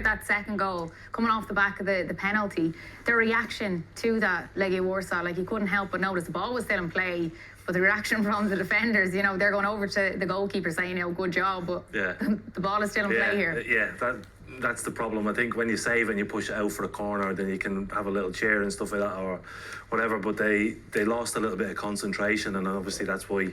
that second goal, coming off the back of the penalty, the reaction to that Legia Warsaw, like you couldn't help but notice the ball was still in play, but the reaction from the defenders, you know, they're going over to the goalkeeper saying, you know, good job, but the ball is still in play here. Yeah, that's the problem. I think when you save and you push it out for a corner, then you can have a little cheer and stuff like that or whatever, but they lost a little bit of concentration, and obviously that's why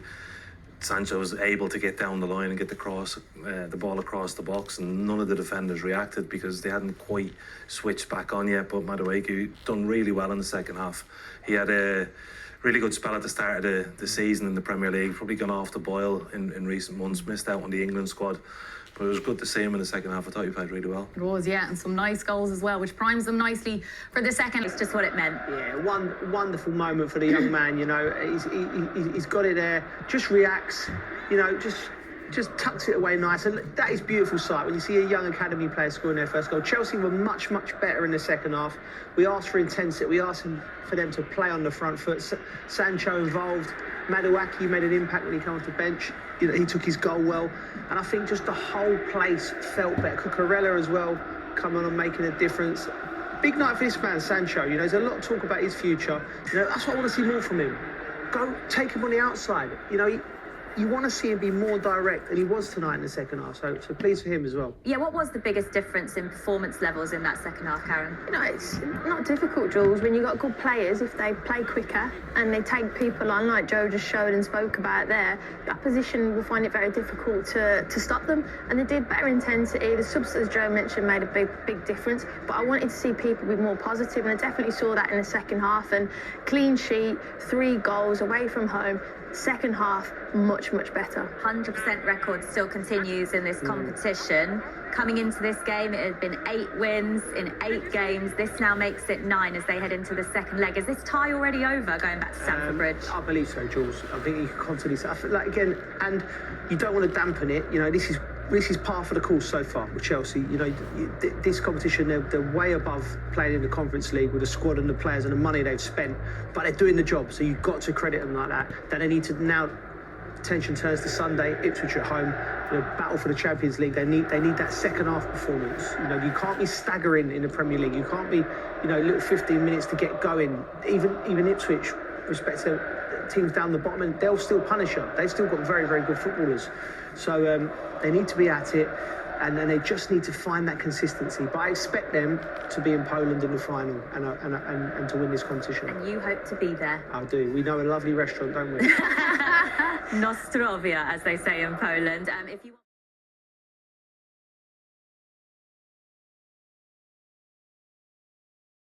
Sancho was able to get down the line and get the ball across the box, and none of the defenders reacted because they hadn't quite switched back on yet. But Madueke done really well in the second half. He had a really good spell at the start of the season in the Premier League, probably gone off the boil in recent months, missed out on the England squad. But it was good to see him in the second half. I thought he played really well. It was, yeah, and some nice goals as well, which primes them nicely for the second. It's just what it meant. Yeah, one wonderful moment for the young man, you know. He's got it there, just reacts, you know, just tucks it away nice. And that is a beautiful sight when you see a young academy player scoring their first goal. Chelsea were much, much better in the second half. We asked for intensity. We asked for them to play on the front foot. Sancho involved. Madueke made an impact when he came off the bench. You know, he took his goal well. And I think just the whole place felt better. Cucurella as well, coming on making a difference. Big night for this man, Sancho. You know, there's a lot of talk about his future. You know, that's what I want to see more from him. Go take him on the outside. You know, you want to see him be more direct, and he was tonight in the second half, so pleased for him as well. Yeah, what was the biggest difference in performance levels in that second half, Karen? You know, it's not difficult, Jules, when you've got good players, if they play quicker and they take people on, like Joe just showed and spoke about there, the opposition will find it very difficult to stop them, and they did better intensity. The subs, as Joe mentioned, made a big difference, but I wanted to see people be more positive, and I definitely saw that in the second half, and clean sheet, 3 goals away from home. Second half, much better. 100% record still continues in this competition. Coming into this game, it had been 8 wins in 8 games. This now makes it 9 as they head into the second leg. Is this tie already over, going back to Stamford Bridge? I believe so, Jules. I think you can constantly say, like, again, and you don't want to dampen it. You know, this is par for the course so far with Chelsea. You know, this competition, they're way above playing in the Conference League with the squad and the players and the money they've spent, but they're doing the job, so you've got to credit them like that. That they need to now, attention turns to Sunday, Ipswich at home, the battle for the Champions League. They need that second half performance. You know, you can't be staggering in the Premier League. You can't be, you know, little 15 minutes to get going. Even Ipswich, respect to teams down the bottom, and they'll still punish you. They've still got very good footballers. So they need to be at it, and then they just need to find that consistency. But I expect them to be in Poland in the final and to win this competition. And you hope to be there? I do. We know a lovely restaurant, don't we? Nostrovia, as they say in Poland. If you